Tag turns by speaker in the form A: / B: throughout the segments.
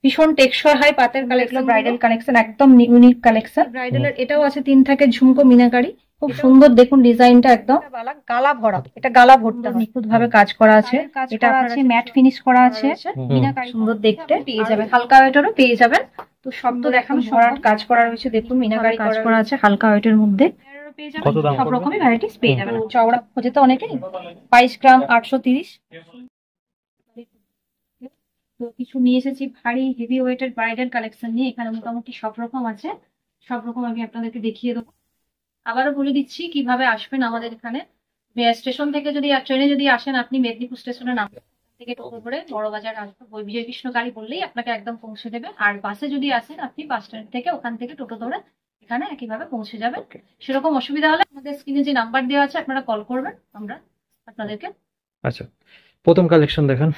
A: ভীষণ টেকসই হয় পাতের কালেকশন, ব্রাইডাল কালেকশন, একদম ইউনিক কালেকশন। ব্রাইডালের এটাও আছে 3 থাকের ঝুমকো মিনাকারি, খুব সুন্দর দেখুন ডিজাইনটা, একদম গালা ভরা, এটা গালা ভরটা নিখুঁত ভাবে কাজ করা আছে। এটা আছে ম্যাট ফিনিশ করা আছে, মিনাকারি সুন্দর দেখতে পেয়ে যাবেন, হালকা ওয়েটেরও পেয়ে যাবেন। তো সব তো দেখানো, ভরাট কাজ করা রয়েছে, দেখুন মিনাকারি কাজ করা আছে হালকা ওয়েটের মধ্যে। সব রকমের ভ্যারাইটিস পেয়ে যাবেন। চওড়া খোঁজে তো অনেকেই, 22 গ্রাম 830। তো কিছু নিয়ে এসেছি ভারী হেভি ওয়েটের ব্রাইডাল কালেকশন নিয়ে, এখানে মোটামুটি সব রকম আছে, সব রকম আমি আপনাদেরকে দেখিয়ে দেবো। আবারও বলে দিচ্ছি কিভাবে আসবেন আমাদের এখানে। স্টেশন থেকে যদি ট্রেনে যদি আসেন আপনি, মেদিনীপুর স্টেশনে নামবেন, থেকে টোটো করে বড় বাজার আসবে, বিজয় কৃষ্ণ গাড়ি বললেই আপনাকে একদম পৌঁছে দেবে। আর বাসে যদি আসেন আপনি বাস স্ট্যান্ড থেকে ওখান থেকে টোটো ধরে এখানে একইভাবে পৌঁছে যাবেন। সেরকম অসুবিধা হলে আমাদের স্ক্রিনে যে নাম্বার দেওয়া আছে আপনারা কল করবেন, আমরা আপনাদেরকে।
B: আচ্ছা, প্রথম কালেকশন দেখান।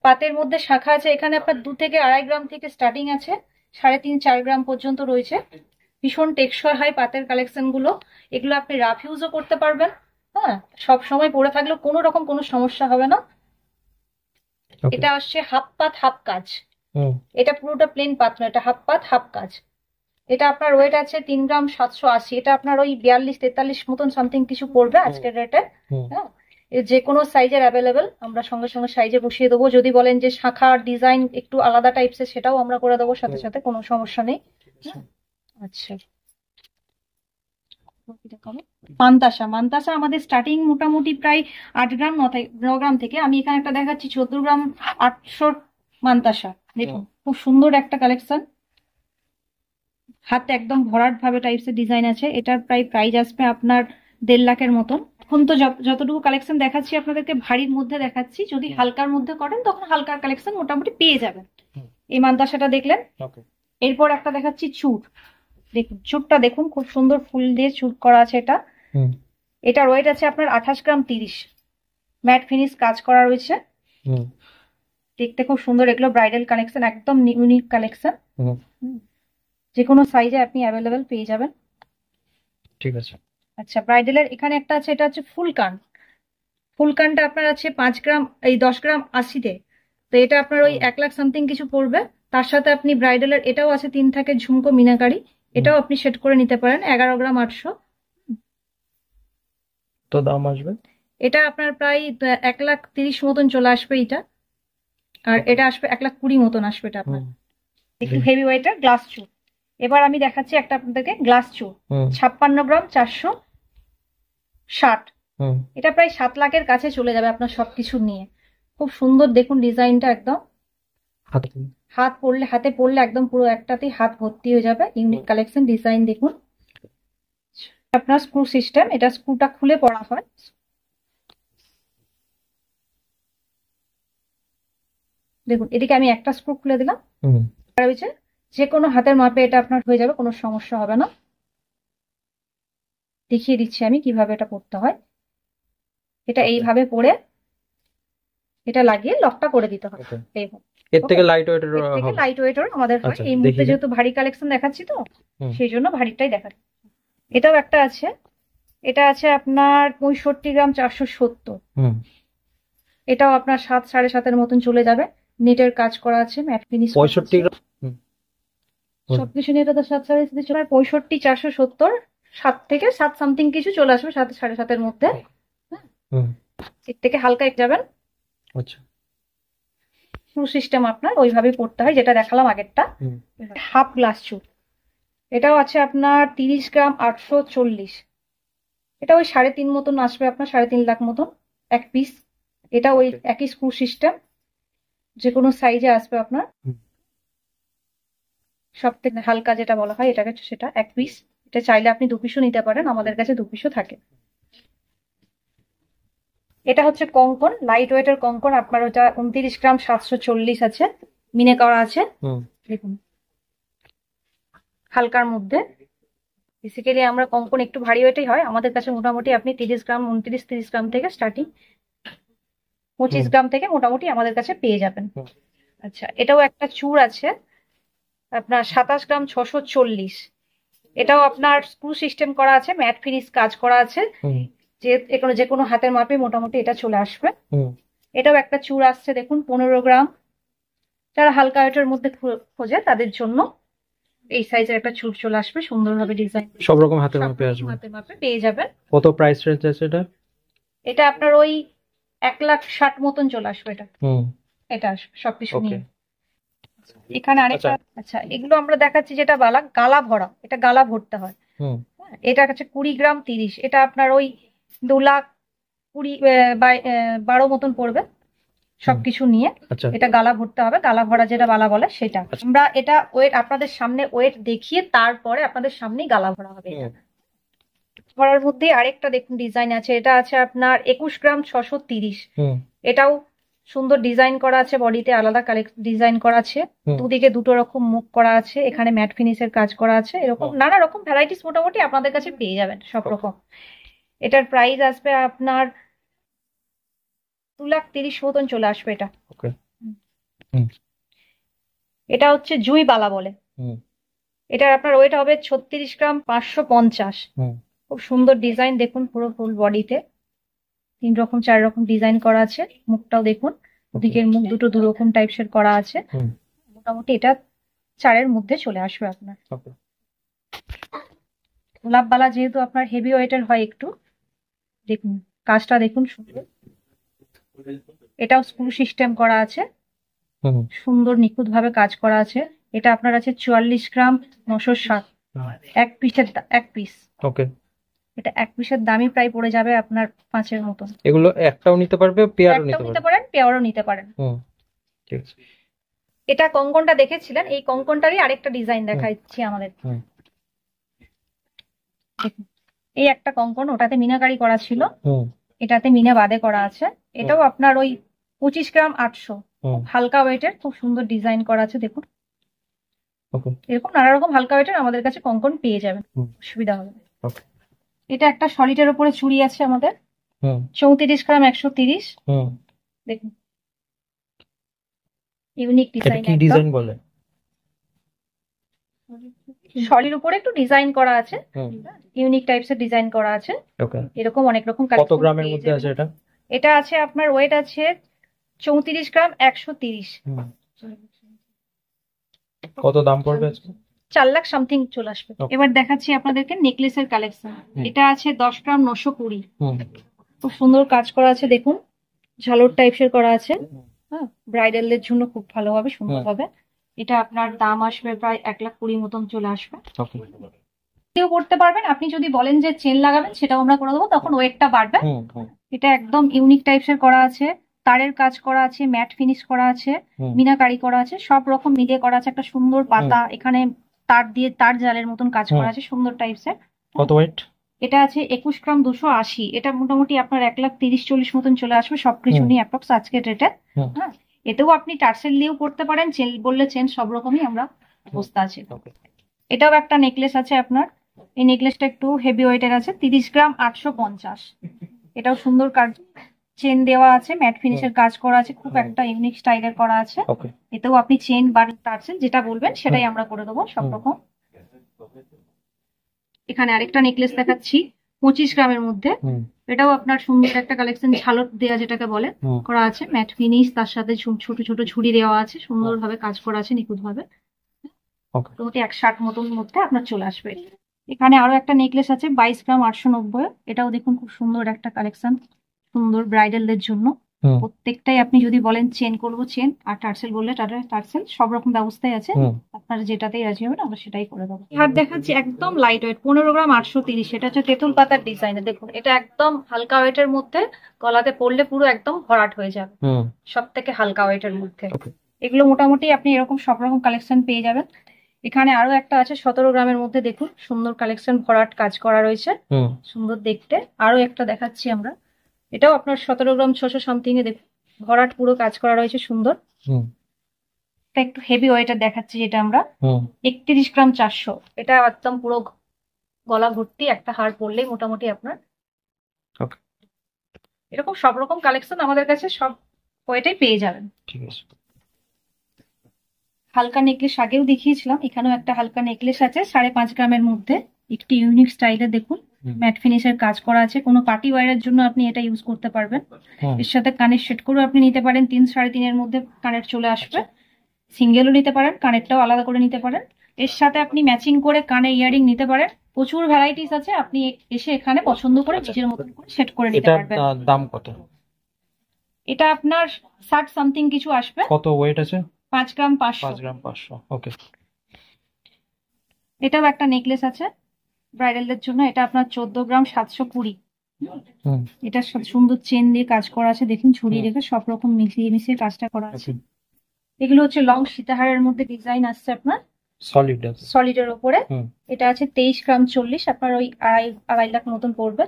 A: পাতের মধ্যে শাখা আছে, এখানে আপনার 2 থেকে 2.5 গ্রাম থেকে স্টার্টিং আছে, 3.5-4 গ্রাম পর্যন্ত রয়েছে। ভীষণ টেকসই হয় পাতের কালেকশন গুলো, এগুলো আপনি রাফ ইউজও করতে পারবেন। হ্যাঁ, সব সময় পরে থাকলেও কোনো রকম কোনো সমস্যা হবে না। এটা আসছে হাফ পাত হাফ কাজ, এটা পুরোটা প্লেন পাত না, এটা হাফ পাত হাফ কাজ। এটা আপনার ওয়েট আছে 3 গ্রাম 780, এটা আপনার ওই 42-43 মতন সামথিং কিছু পড়বে আজকের রেটে। হ্যাঁ, যে কোনো সাইজের অ্যাভেলেবেল, আমরা সঙ্গে সঙ্গে সাইজে বসিয়ে দেবো। যদি বলেন যে শাখার ডিজাইন একটু আলাদা টাইপসের, সেটাও আমরা করে দেবো সাথে সাথে, কোনো সমস্যা নেই। আচ্ছা, মান্তাসা, মান্তাসা আমাদের স্টার্টিং মোটামুটি প্রায় 8 গ্রাম 9 গ্রাম থেকে। আমি এখানে একটা দেখাচ্ছি 14 গ্রাম 800 মান্তাসা, দেখুন খুব সুন্দর একটা কালেকশন, হাতে একদম ভরাট ভাবে টাইপসের ডিজাইন আছে। এটার প্রায় প্রাইস আসবে আপনার 1.5 লাখের মতন। এখন তো যতটুকু কালেকশন দেখাচ্ছি আপনাদেরকে ভারীর মধ্যে দেখাচ্ছি, যদি হালকার মধ্যে করেন তখন হালকার কালেকশন মোটামুটি পেয়ে যাবেন। এই মান্তাসাটা দেখলেন, এরপর একটা দেখাচ্ছি চুর, দেখুন চুরটা দেখুন, খুব সুন্দর ফুল দিয়ে চুর করা আছে। এটার ওয়েট আছে আপনার 28 গ্রাম 30, ম্যাট ফিনিশ কাজ করা রয়েছে, দেখতে খুব সুন্দর। এগুলো ব্রাইডাল কালেকশন, একদম ইউনিক কালেকশন, যে কোনো সাইজে আপনি অ্যাভেলেবেল পেয়ে যাবেন।
B: ঠিক আছে।
A: আচ্ছা, ব্রাইডালের এখানে একটা আছে, এটা হচ্ছে ফুল কান। ফুল কানটা আপনার আছে 5 গ্রাম, এই 10 গ্রাম 80-তে। তো এটা আপনার ওই 1 লাখ সামথিং কিছু পড়বে। তার সাথে আপনি ব্রাইডালের এটাও আছে 3 থাকের ঝুমকো মিনাকারি, এটাও আপনি সেট করে নিতে পারেন, 11 গ্রাম 800।
B: তো দাম আসবে
A: এটা আপনার প্রায় 1,30,000 মতন চলে আসবে এটা, আর এটা আসবে 1,20,000 মতন আসবে এটা আপনার। একটু হেভি ওয়েটের গ্লাস চু। এবার আমি দেখাচ্ছি একটা আপনাদেরকে গ্লাস চু, 56 গ্রাম 460। এটা প্রায় 7 লাখের কাছে চলে যাবে আপনার সবকিছু নিয়ে। খুব সুন্দর দেখুন ডিজাইনটা, একদম হাত পড়লে, হাতে পড়লে একদম পুরো একটাতেই হাত ভর্তি হয়ে যাবে। ইউনিক কালেকশন, ডিজাইন দেখুন। আপনার স্ক্রু সিস্টেম, এটা স্ক্রুটা খুলে পড়া হয়। দেখুন এদিকে আমি একটা স্ক্রু খুলে দিলাম, যে কোনো হাতের মাপে এটা আপনার হয়ে যাবে, কোনো সমস্যা হবে না। দেখিয়ে দিচ্ছি আমি কিভাবে এটা করতে হয়। এটা এইভাবে পরে এটা লাগিয়ে লকটা করে দিতে হবে।
B: এর থেকে লাইট ওয়েটের
A: আমাদের হয়। এই মুহূর্তে যেহেতু ভারী কালেকশন দেখাচ্ছি তো সেই জন্য ভারীটাই দেখাচ্ছি। এটাও একটা আছে, এটা আছে আপনার 65 গ্রাম 470। এটাও আপনার 7-7.5 মতন চলে যাবে, নেটের কাজ করা আছে, ম্যাট ফিনিশ।
B: 65 গ্রাম
A: সবকিছু নিয়ে এটা তো 7-7.5 চলে, 65 470, 7 থেকে 7 সামথিং কিছু চলে আসবে, 7-7.5 মধ্যে। এর থেকে হালকা যাবেন।
B: আচ্ছা,
A: স্ক্রু সিস্টেম আপনার ওইভাবে পড়তে হয়, যেটা দেখালাম আগেরটা। হাফ গ্লাস চু, এটাও আছে আপনার 30 গ্রাম 840। এটা ওই 3.5 মতন আসবে আপনার, 3.5 লাখ মতন এক পিস। এটা ওই একই স্ক্রু সিস্টেম, যে কোনো সাইজে আসবে আপনার। সব থেকে হালকা যেটা বলা হয় এটাকে, সেটা এক পিস। এটা চাইলে আপনি 2 পিসও নিতে পারেন, আমাদের কাছে 2 পিসও থাকে। এটা হচ্ছে কঙ্কন, লাইট ওয়েটের কঙ্কন, আপনার ওটা 29 গ্রাম 740 আছে, মিনে করা আছে। দেখুন হালকার মধ্যে। বেসিক্যালি আমরা কঙ্কন একটু ভারী ওয়েটেই হয় আমাদের কাছে, মোটামুটি আপনি 30 গ্রাম 29-30 গ্রাম থেকে স্টার্টিং, 25 গ্রাম থেকে মোটামুটি আমাদের কাছে পেয়ে যাবেন। আচ্ছা, এটাও একটা চূড় আছে আপনার 27 গ্রাম 640। এটাও আপনার স্ক্রু সিস্টেম করা আছে, ম্যাট ফিনিশ কাজ করা আছে, যে কোনো হাতের মাপে মোটামুটি এটা চলে আসবে। এটাও একটা চূড় আসছে দেখুন 15 গ্রাম যারা হালকা ওয়েটের মধ্যে খোঁজে তাদের জন্য এই সাইজের একটা চুড় চলে আসবে, সুন্দরভাবে ডিজাইন
B: সব রকম হাতের মাপে আসবে।
A: মাপে মাপে পেয়ে যাবেন।
B: কত প্রাইস রেঞ্জ আছে এটা?
A: এটা আপনার ওই 1,60,000 মতন চলে আসবে এটা।
B: হুম,
A: এটা আসবে সবকিছু
B: ওকে।
A: নিয়ে। এখানে আরেকটা, আচ্ছা এগুলো আমরা দেখাচ্ছি যেটা গালা ভরা, এটা গালা ভরতে হয়।
B: হুম,
A: এটা হচ্ছে 20 গ্রাম 30, এটা আপনার ওই 2,20,12 মতন পড়বে সবকিছু নিয়ে।
B: আচ্ছা
A: এটা গালা ভরতে হবে, গালা ভরা যেটা বালা বলে সেটা। আমরা এটা ওয়েট আপনাদের সামনে ওয়েট দেখিয়ে তারপরে আপনাদের সামনেই গালা ভরা হবে।
B: হুম,
A: ভরার মধ্যে আরেকটা দেখুন ডিজাইন আছে, এটা আছে আপনার 21 গ্রাম 630।
B: হুম,
A: এটাও সুন্দর ডিজাইন করা আছে, বডিতে আলাদা ডিজাইন করা আছে,
B: হুম,
A: দুদিকে দুটো রকম মুখ করা আছে, এখানে ম্যাট ফিনিশের কাজ করা আছে, এরকম নানা রকম ভ্যারাইটিস মোটামুটি আপনাদের কাছে পেয়ে যাবেন সব রকম। এটার প্রাইস আসবে আপনার 2,30,000 মতন চলে আসবে এটা।
B: ওকে। হুম,
A: এটা হচ্ছে জুই বালা বলে।
B: হুম,
A: এটার আপনার ওয়েট হবে 36 গ্রাম 550।
B: হুম,
A: খুব সুন্দর ডিজাইন দেখুন, পুরো ফুল বডিতে 3 রকম 4 রকম ডিজাইন করা আছে। মুখটাও দেখুন, ওদিকের মুখ দুটো দু রকম টাইপসের করা আছে।
B: হুম,
A: মোটামুটি এটা 4-এর মধ্যে চলে আসবে আপনার।
B: ওকে।
A: গোলাপ বালা যেহেতু আপনার হেভি ওয়েটের হয় একটু, দেখুন কাজটা দেখুন সুন্দর। এটাও স্ক্রু সিস্টেম করা আছে,
B: হুম,
A: সুন্দর নিখুঁত ভাবে কাজ করা আছে। এটা আপনার আছে 44 গ্রাম 960। এক পিস।
B: ওকে।
A: এটা এক পিসের দামই প্রায় পড়ে যাবে আপনার 5-এর মতন।
B: এগুলো একটাও নিতে পারবে, পেয়ারও
A: একটাও
B: নিতে
A: নিতে
B: পারবে?
A: পারেন, পেয়ারও নিতে পারেন।
B: হুম, ঠিক আছে।
A: এটা কঙ্কনটা দেখেছিলেন, এই কঙ্কনটারই আরেকটা ডিজাইন দেখাচ্ছি আমাদের।
B: হুম,
A: দেখুন, এই একটা কঙ্কন, ওটাতে মিনাকারি করা ছিল,
B: হুম,
A: এটাতে মিনা বাদে করা আছে। এটাও আপনার ওই 25 গ্রাম 800,
B: হুম,
A: হালকা ওয়েটের, খুব সুন্দর ডিজাইন করা আছে দেখুন।
B: ওকে।
A: এরকম নানা রকম হালকা ওয়েটের আমাদের কাছে কঙ্কন পেয়ে যাবেন,
B: হুম,
A: সুবিধা হবে।
B: ওকে।
A: এটা একটা সলিটের উপরে চুড়ি আছে আমাদের,
B: হুম,
A: 34 গ্রাম 130।
B: হুম।
A: দেখুন ইউনিক
B: এটা
A: ডিজাইন,
B: কি ডিজাইন বলে?
A: সলির উপরে একটু ডিজাইন করা আছে,
B: হুম,
A: ইউনিক টাইপসের ডিজাইন করা আছে।
B: ওকে।
A: এরকম অনেক রকম
B: কত
A: কালেকশন
B: গ্রামের
A: পেয়ে
B: মধ্যে
A: যাবেন।
B: আছে এটা?
A: এটা আছে আপনার ওয়েট আছে 34 গ্রাম 130।
B: হুম, কত দাম পড়বে আজকে?
A: 4 লাখ সামথিং চলে আসবে।
B: Okay.
A: এবার দেখাচ্ছি আপনাদেরকে নেকলেসের কালেকশন। এটা আছে 10 গ্রাম 920।
B: হুম,
A: খুব সুন্দর কাজ করা আছে দেখুন, ঝালর টাইপসের করা আছে। হ্যাঁ, ব্রাইডালদের জন্য খুব ভালো হবে, সুন্দর হবে। এটা আপনার দাম আসবে প্রায় 1,20,000 মতন চলে আসবে।
B: ওকে।
A: কেউ করতে পারবেন, আপনি যদি বলেন যে চেন লাগাবেন সেটাও আমরা করে দেবো, তখন ওয়েটটা বাড়বে।
B: হুম, হুম,
A: এটা একদম ইউনিক টাইপসের করা আছে, তারের কাজ করা আছে, ম্যাট ফিনিশ করা আছে,
B: হুম,
A: মিনাকারি করা আছে, সব রকম মিলিয়ে করা আছে। একটা সুন্দর পাতা, এখানে তার দিয়ে তার জালের মতন কাজ করা আছে, সুন্দর টাইপসের।
B: কত ওয়েট?
A: এটা আছে 21 গ্রাম 280। এটা মোটামুটি আপনার 1,30,000-40 মতন চলে আসবে সবকিছু
B: হুম।
A: নিয়ে অ্যাপ্রক্স আজকের রেটে।
B: হুম,
A: হ্যাঁ, এতেও আপনি টার্সেল দিয়েও করতে পারেন, চেন বললে চেন, সব রকমই আমরা ব্যবস্থা আছে।
B: ওকে।
A: এটাও একটা নেকলেস আছে আপনার, এই নেকলেসটা একটু হেভি ওয়েটের আছে, 30 গ্রাম 850। এটাও সুন্দর কাজ, চেন দেওয়া আছে, ম্যাট ফিনিশের কাজ করা আছে, খুব একটা ইউনিক স্টাইলের করা আছে।
B: ওকে।
A: এতেও আপনি চেন বা টার্সেল যেটা বলবেন সেটাই আমরা করে দেবো সব রকম। এখানে আরেকটা নেকলেস দেখাচ্ছি 25 গ্রামের মধ্যে।
B: হুম,
A: এটাও আপনার সুন্দর একটা কালেকশন, ঝালর দেওয়া যেটাকে বলে
B: হুম,
A: করা আছে, ম্যাট ফিনিশ, তার সাথে ছোট ছোট ঝুড়ি দেওয়া আছে, সুন্দরভাবে কাজ করা আছে নিখুঁত ভাবে।
B: ওকে।
A: মোটামুটি 160 মতন মধ্যে আপনার চলে আসবে। এখানে আরো একটা নেকলেস আছে 22 গ্রাম 890। এটাও দেখুন খুব সুন্দর একটা কালেকশন, সুন্দর ব্রাইডালদের জন্য।
B: হুম,
A: প্রত্যেকটাই আপনি যদি বলেন চেন করবো চেন, আর টার্সেল বললে টার্সেল, সব রকম ব্যবস্থাই আছে।
B: হুম,
A: আপনারা যেটাতেই রাজি হবেন আমরা সেটাই করে দেবো। হার দেখাচ্ছি একদম লাইট ওয়েট 15 গ্রাম 830। এটা হচ্ছে তেঁতুল পাতার ডিজাইনে, দেখুন এটা একদম হালকা ওয়েটের মধ্যে, গলাতে পরলে পুরো একদম ভরাট হয়ে যাবে,
B: হুম,
A: সব থেকে হালকা ওয়েটের মধ্যে।
B: ওকে।
A: এগুলো মোটামুটি আপনি এরকম সব রকম কালেকশন পেয়ে যাবেন। এখানে আরো একটা আছে 17 গ্রামের মধ্যে, দেখুন সুন্দর কালেকশন, ভরাট কাজ করা রয়েছে,
B: হুম,
A: সুন্দর দেখতে। আরো একটা দেখাচ্ছি আমরা, এটাও আপনার 17 গ্রাম 600 সামথিং এ, দেখুন ভরাট পুরো কাজ করা রয়েছে, সুন্দর।
B: হুম,
A: এটা একটু হেভি ওয়েটের দেখাচ্ছি, যেটা আমরা
B: হুম,
A: 31 গ্রাম 400। এটা একদম পুরো গলা ভর্তি একটা হার পরলেই মোটামুটি আপনার
B: ওকে।
A: এরকম সব রকম কালেকশন আমাদের কাছে সব ওয়েটেই পেয়ে যাবেন।
B: ঠিক আছে।
A: হালকা নেকলেস আগেও দেখিয়েছিলাম, এখানেও একটা হালকা নেকলেস আছে 5.5 গ্রামের মধ্যে, একটি ইউনিক স্টাইলে, দেখুন ম্যাট ফিনিশের কাজ করা আছে। কোনো পার্টি ওয়্যারের জন্য আপনি এটা ইউজ করতে পারবেন।
B: হুম,
A: এর সাথে কানের সেট করেও আপনি নিতে পারেন, 3-3.5 এর মধ্যে কানের চলে আসবে। সিঙ্গেলও নিতে পারেন, কানেরটাও আলাদা করে নিতে পারেন। এর সাথে আপনি ম্যাচিং করে কানে ইয়ারিং নিতে পারেন। প্রচুর ভ্যারাইটিস আছে, আপনি এসে এখানে পছন্দ করে নিজের মতন করে সেট করে নিতে
B: এটার
A: পারবেন।
B: দাম কত?
A: এটা আপনার 60 সামথিং কিছু আসবে।
B: কত ওয়েট আছে?
A: 5 গ্রাম 500।
B: 5 গ্রাম 500। ওকে।
A: এটাও একটা নেকলেস আছে ব্রাইডালদের জন্য, এটা আপনার 14 গ্রাম 720।
B: হুম।
A: এটা সুন্দর চেন দিয়ে কাজ করা আছে, দেখুন ঝুড়ি
B: হুম।
A: রেখে সব রকম মিশিয়ে মিশিয়ে কাজটা করা আছে।
B: ওকে।
A: এগুলো হচ্ছে লং সীতাহারের মধ্যে ডিজাইন আসছে আপনার
B: সলিড আছে।
A: সলিডের ওপরে।
B: হুম।
A: এটা আছে 23 গ্রাম 40, আপনার ওই আড়াই লাখ মতন পড়বে।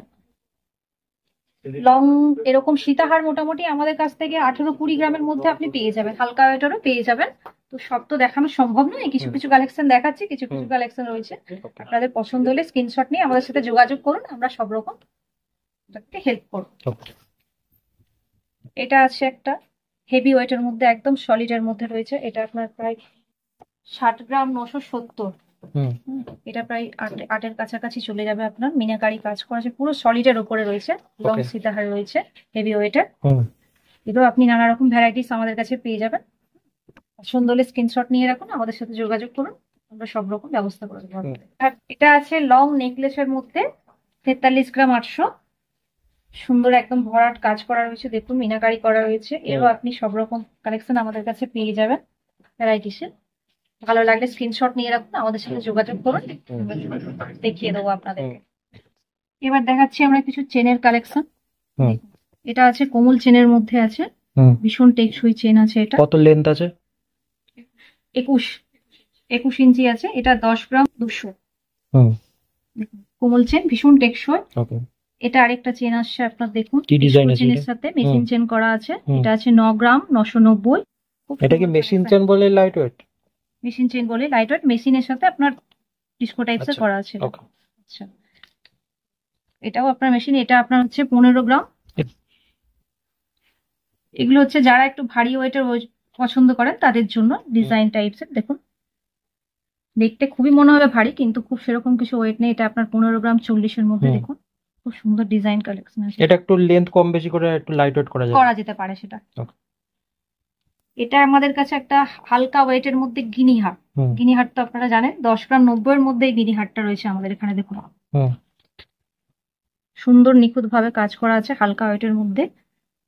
A: লং এরকম সীতাহার মোটামুটি আমাদের কাছ থেকে 18-20 গ্রামের মধ্যে আপনি পেয়ে যাবেন, হালকা ওয়েটেরও পেয়ে যাবেন। তো সব তো দেখানো সম্ভব নয়, কিছু কিছু কালেকশন দেখাচ্ছি, কিছু কিছু কালেকশন রয়েছে। আপনাদের পছন্দ হলে স্ক্রিনশট নিয়ে আমাদের সাথে যোগাযোগ করুন, আমরা সব রকম হেল্প করব।
B: ওকে।
A: এটা আছে একটা হেভি ওয়েটের মধ্যে, একদম সলিডের মধ্যে রয়েছে। এটা আপনার প্রায় 60 গ্রাম 970।
B: হুম।
A: এটা প্রায় আটের কাছাকাছি চলে যাবে আপনার। মিনাকারি কাজ করা আছে, পুরো সলিডের উপরে রয়েছে, লং
B: Okay.
A: সীতাহার রয়েছে, হেভি ওয়েটের।
B: হুম।
A: এগুলো আপনি নানা রকম ভ্যারাইটিস আমাদের কাছে পেয়ে যাবেন। পছন্দ হলে স্ক্রিনশট নিয়ে রাখুন, আমাদের সাথে যোগাযোগ করুন, আমরা সব রকম ব্যবস্থা করে দেবো। আর এটা আছে লং নেকলেসের মধ্যে 43 গ্রাম 800। সুন্দর একদম ভরাট কাজ করা রয়েছে, দেখুন মিনাকারি করা রয়েছে। এরও আপনি সব রকম কালেকশন আমাদের কাছে পেয়ে যাবেন ভ্যারাইটিসের। ভালো লাগলে স্ক্রিনশট নিয়ে রাখুন, আমাদের সাথে যোগাযোগ করুন, দেখিয়ে দেবো আপনাদেরকে। এবার দেখাচ্ছি আমরা কিছু চেনের কালেকশন।
B: হুম।
A: এটা আছে কোমল চেনের মধ্যে আছে,
B: হুম।
A: ভীষণ টেকসই চেন আছে। এটা
B: কত লেন্থ আছে?
A: 21 ইঞ্চি আছে। এটা 10 গ্রাম 200।
B: হুম।
A: দেখুন কোমল চেন, ভীষণ টেকসই।
B: ওকে।
A: এটা আরেকটা চেন আসছে আপনার, দেখুন
B: কি ডিজাইন আছে
A: চেনের
B: এটা?
A: সাথে মেশিন চেন করা আছে।
B: হুম।
A: এটা আছে 9 গ্রাম 990।
B: এটা কি মেশিন চেন বলে লাইট ওয়েট?
A: মেশিন চেন বলে লাইট ওয়েট, মেশিনের সাথে আপনার ডিস্কো টাইপস এর
B: আচ্ছা।
A: করা আছে।
B: ওকে।
A: আচ্ছা, এটাও আপনার মেশিন। এটা আপনার হচ্ছে 15 গ্রাম। এগুলো হচ্ছে যারা একটু ভারী ওয়েটের পছন্দ করেন তাদের জন্য ডিজাইন টাইপস এর। দেখুন দেখতে খুবই মনে হবে ভারী, কিন্তু খুব সেরকম কিছু ওয়েট নেই। এটা আপনার 15 গ্রাম 40 এর মধ্যে।
B: হুম।
A: দেখুন খুব সুন্দর ডিজাইন কালেকশন আছে,
B: এটা একটু লেন্থ কম বেশি করে একটু লাইট ওয়েট করা যাবে।
A: করা যেতে পারে সেটা।
B: Okay.
A: এটা আমাদের কাছে একটা হালকা ওয়েটের মধ্যে গিনি হার।
B: হুম।
A: গিনি হার তো আপনারা জানেন, 10 গ্রাম 90 এর মধ্যে এই গিনি হারটা রয়েছে আমাদের এখানে। দেখুন
B: হুম।
A: সুন্দর নিখুঁত ভাবে কাজ করা আছে, হালকা ওয়েটের মধ্যে।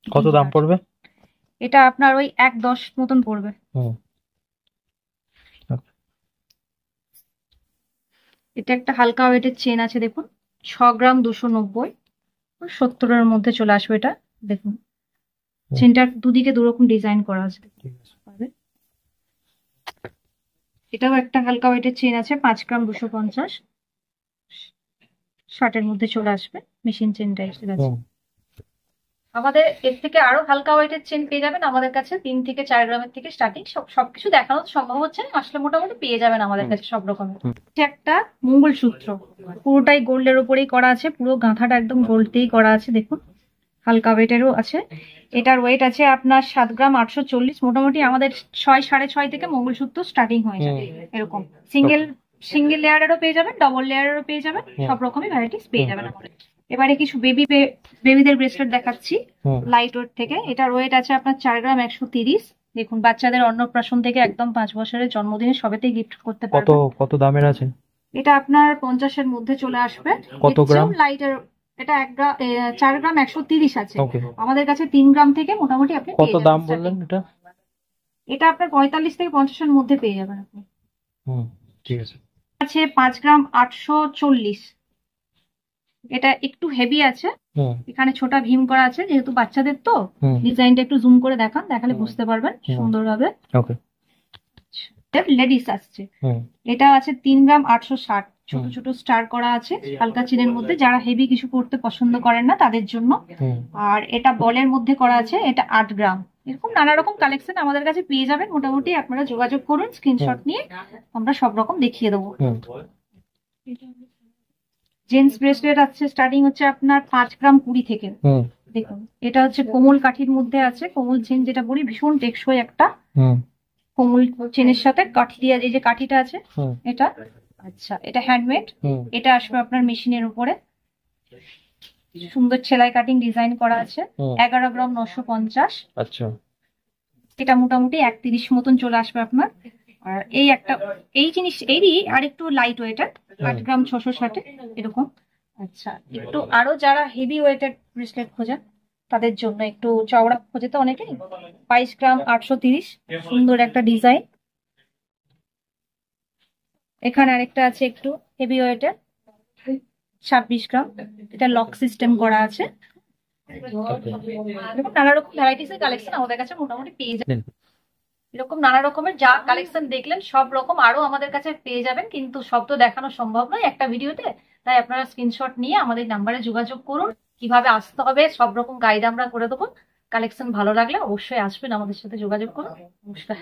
B: কত দাম পড়বে?
A: এটা আপনার ওই 110 মতন পড়বে।
B: হুম।
A: এটা একটা হালকা ওয়েটের চেন আছে, দেখুন 6 গ্রাম 290। 70 এর মধ্যে চলে আসবে এটা। দেখুন চেনটার দুদিকে দুরকম ডিজাইন করা আছে।
B: ঠিক আছে।
A: এটাও একটা হালকা ওয়েটের চেন আছে, 5 গ্রাম 250। 60 এর মধ্যে চলে আসবে, মেশিন চেন টাইপের আছে।
B: হুম।
A: আমাদের এর থেকে আরো হালকা ওয়েটের চেন পেয়ে যাবেন আমাদের কাছে, 3 থেকে 4 গ্রামের থেকে স্টার্টিং। সবকিছু দেখানো সম্ভব হচ্ছে না, আসলে মোটামুটি পেয়ে যাবেন আমাদের কাছে সব রকমের। এটা একটা মঙ্গলসূত্র, পুরোটাই গোল্ডের উপরেই করা আছে, পুরো গাঁথাটা একদম গোল্ড দিয়েই করা আছে। দেখুন হালকা ওয়েটেরও আছে। এটার ওয়েট আছে আপনার 7 গ্রাম 840। মোটামুটি আমাদের 6 6.5 থেকে মঙ্গলসূত্র স্টার্টিং হয়ে যাবে। এরকম সিঙ্গেল লেয়ারেরও পেয়ে যাবেন, ডবল লেয়ারেরও পেয়ে যাবেন, সব রকমই ভ্যারাইটিস পেয়ে যাবেন আমাদের। এবারে কিছু বেবিদের ব্রেসলেট দেখাচ্ছি লাইট ওয়েট থেকে। এটার ওয়েট আছে আপনার 4 গ্রাম 130। দেখুন বাচ্চাদের অন্নপ্রাশন থেকে একদম 5 বছরের জন্মদিনে সবেতেই গিফট করতে
B: কত
A: পারবেন।
B: কত দামের আছে?
A: এটা আপনার 50 এর মধ্যে চলে আসবে।
B: কত গ্রাম?
A: লাইটের এটা 4 গ্রাম 130 আছে।
B: ওকে।
A: আমাদের কাছে 3 গ্রাম থেকে মোটামুটি আপনি
B: কত দাম বললেন এটা?
A: এটা আপনার 45 থেকে 50 এর মধ্যে পেয়ে যাবেন আপনি।
B: হুম, ঠিক আছে।
A: আছে 5 গ্রাম 840। এটা একটু হেভি আছে,
B: হুম।
A: এখানে ছোটা ভীম করা আছে, যেহেতু বাচ্চাদের তো
B: হুম।
A: ডিজাইনটা একটু জুম করে দেখান, দেখালে বুঝতে পারবেন সুন্দরভাবে।
B: ওকে।
A: লেডিস আসছে।
B: হুম।
A: এটা আছে 3 গ্রাম 860। ছোট ছোট স্টার করা আছে হালকা চেনের মধ্যে, যারা হেভি কিছু পড়তে পছন্দ করেন না তাদের জন্য।
B: হুম।
A: আর এটা বলের মধ্যে করা আছে, এটা 8 গ্রাম। এরকম নানা রকম কালেকশন আমাদের কাছে পেয়ে যাবেন। মোটামুটি আপনারা যোগাযোগ করুন, স্ক্রিনশট নিয়ে আমরা সব রকম দেখিয়ে দেবো।
B: হুম।
A: জেন্টস ব্রেসলেট আছে, স্টার্টিং হচ্ছে আপনার 5 গ্রাম 20 থেকে।
B: হুম।
A: দেখুন এটা হচ্ছে কোমল কাঠির মধ্যে আছে, কোমল চেন যেটা বলি, ভীষণ টেকসই একটা।
B: হুম।
A: কোমল চেনের সাথে কাঠি দিয়ে, এই যে কাঠিটা আছে
B: হুম।
A: এটা, আচ্ছা এটা হ্যান্ডমেড।
B: হুম।
A: এটা আসবে আপনার মেশিনের উপরে, সুন্দর সেলাই কাটিং ডিজাইন করা আছে। 11 গ্রাম 950।
B: আচ্ছা।
A: এটা মোটামুটি 1.30 মতন চলে আসবে আপনার। আর এই একটা, এই জিনিস এরই আর একটু লাইট ওয়েটের, 8 গ্রাম 660 এরকম। আচ্ছা, একটু আরো যারা হেভি ওয়েটের ব্রেসলেট খোঁজেন তাদের জন্য, একটু চওড়া খোঁজে তো অনেকেই, 22 গ্রাম 830, সুন্দর একটা ডিজাইন। এখানে আরেকটা আছে একটু হেভি ওয়েটের, 26 গ্রাম, এটা লক সিস্টেম করা আছে। এরকম নানা রকম ভ্যারাইটিস এর কালেকশন আমাদের কাছে মোটামুটি পেয়ে যাবেন। এরকম নানা রকমের যা কালেকশন দেখলেন সব রকম আরো আমাদের কাছে পেয়ে যাবেন, কিন্তু সব তো দেখানো সম্ভব নয় একটা ভিডিওতে। তাই আপনারা স্ক্রিনশট নিয়ে আমাদের নাম্বারে যোগাযোগ করুন, কিভাবে আসতে হবে সব রকম গাইড আমরা করে দেবো। কালেকশন ভালো লাগলে অবশ্যই আসবেন, আমাদের সাথে যোগাযোগ করুন। নমস্কার।